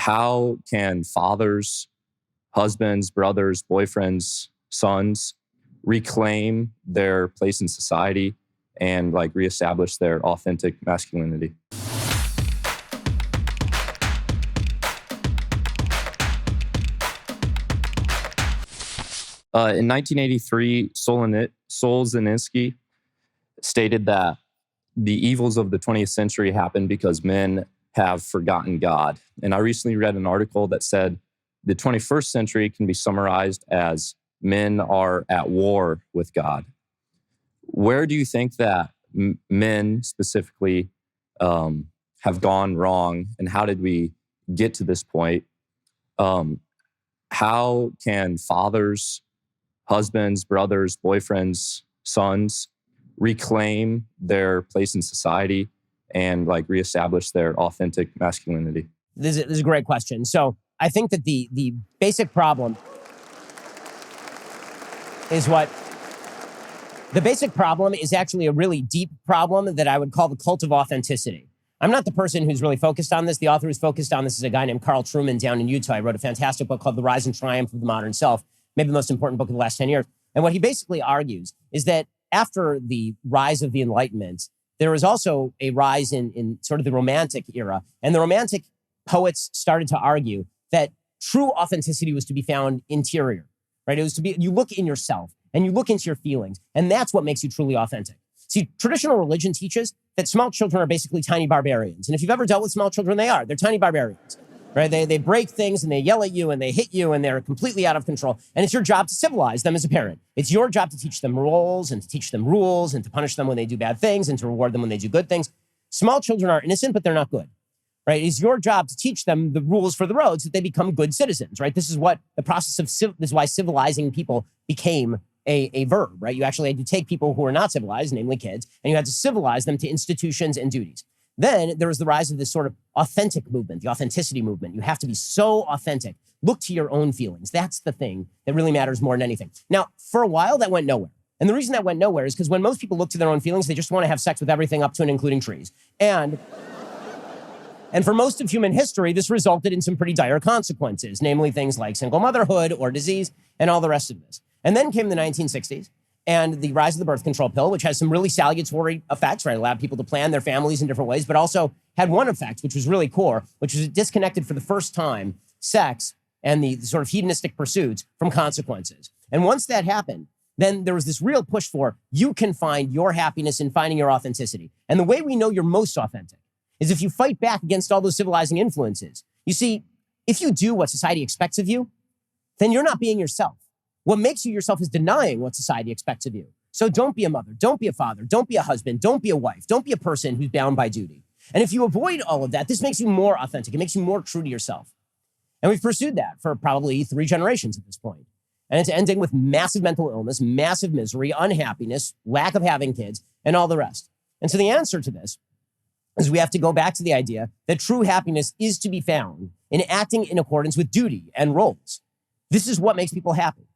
how can fathers, husbands, brothers, boyfriends, sons reclaim their place in society and reestablish their authentic masculinity? In 1983, Solzhenitsyn stated that the evils of the 20th century happened because men have forgotten God. And I recently read an article that said the 21st century can be summarized as men are at war with God. Where do you think that men specifically have gone wrong, and how did we get to this point? How can fathers, husbands, brothers, boyfriends, sons reclaim their place in society and reestablish their authentic masculinity? This is a great question. So I think that the basic problem is actually a really deep problem that I would call the cult of authenticity. I'm not the person who's really focused on this. The author who's focused on this is a guy named Carl Trueman down in Utah. He wrote a fantastic book called The Rise and Triumph of the Modern Self, maybe the most important book of the last 10 years. And what he basically argues is that after the rise of the Enlightenment, there was also a rise in sort of the Romantic era. And the Romantic poets started to argue that true authenticity was to be found interior, right? It was to be, you look in yourself and you look into your feelings, and that's what makes you truly authentic. See, traditional religion teaches that small children are basically tiny barbarians. And if you've ever dealt with small children, they're tiny barbarians. Right? They break things and they yell at you and they hit you and they're completely out of control. And it's your job to civilize them as a parent. It's your job to teach them roles and to teach them rules and to punish them when they do bad things and to reward them when they do good things. Small children are innocent, but they're not good. Right? It's your job to teach them the rules for the road so that they become good citizens. Right? This is what the process of this is why civilizing people became a verb. Right? You actually had to take people who are not civilized, namely kids, and you had to civilize them to institutions and duties. Then there was the rise of this sort of authentic movement, the authenticity movement. You have to be so authentic. Look to your own feelings. That's the thing that really matters more than anything. Now, for a while, that went nowhere. And the reason that went nowhere is because when most people look to their own feelings, they just want to have sex with everything up to and including trees. And for most of human history, this resulted in some pretty dire consequences, namely things like single motherhood or disease and all the rest of this. And then came the 1960s. And the rise of the birth control pill, which has some really salutary effects, right? It allowed people to plan their families in different ways, but also had one effect, which was really core, which was it disconnected for the first time sex and the sort of hedonistic pursuits from consequences. And once that happened, then there was this real push for you can find your happiness in finding your authenticity. And the way we know you're most authentic is if you fight back against all those civilizing influences. You see, if you do what society expects of you, then you're not being yourself. What makes you yourself is denying what society expects of you. So don't be a mother, don't be a father, don't be a husband, don't be a wife, don't be a person who's bound by duty. And if you avoid all of that, this makes you more authentic. It makes you more true to yourself. And we've pursued that for probably 3 generations at this point. And it's ending with massive mental illness, massive misery, unhappiness, lack of having kids, and all the rest. And so the answer to this is we have to go back to the idea that true happiness is to be found in acting in accordance with duty and roles. This is what makes people happy.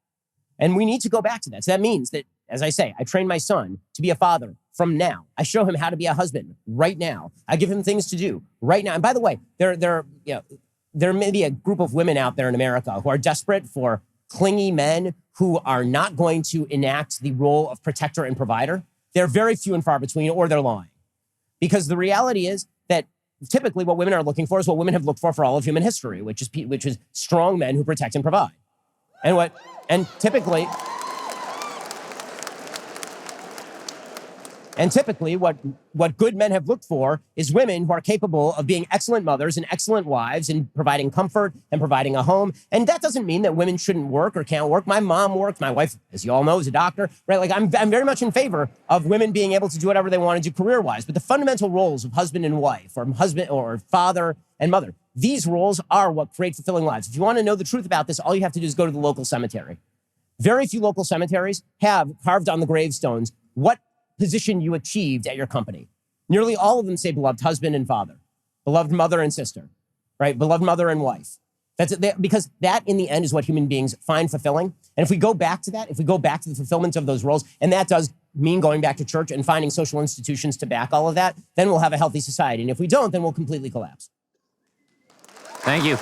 And we need to go back to that. So that means that, as I say, I train my son to be a father from now. I show him how to be a husband right now. I give him things to do right now. And by the way, there may be a group of women out there in America who are desperate for clingy men who are not going to enact the role of protector and provider. They're very few and far between, or they're lying. Because the reality is that typically what women are looking for is what women have looked for all of human history, which is strong men who protect and provide. And typically what good men have looked for is women who are capable of being excellent mothers and excellent wives and providing comfort and providing a home. And that doesn't mean that women shouldn't work or can't work. My mom worked. My wife, as you all know, is a doctor, right? Like I'm very much in favor of women being able to do whatever they want to do career-wise. But the fundamental roles of husband and wife, or husband or father and mother, these roles are what create fulfilling lives. If you want to know the truth about this, all you have to do is go to the local cemetery. Very few local cemeteries have carved on the gravestones what position you achieved at your company. Nearly all of them say beloved husband and father, beloved mother and sister, right? Beloved mother and wife. That's it, because that in the end is what human beings find fulfilling. And if we go back to that, if we go back to the fulfillment of those roles, and that does mean going back to church and finding social institutions to back all of that, then we'll have a healthy society. And if we don't, then we'll completely collapse. Thank you.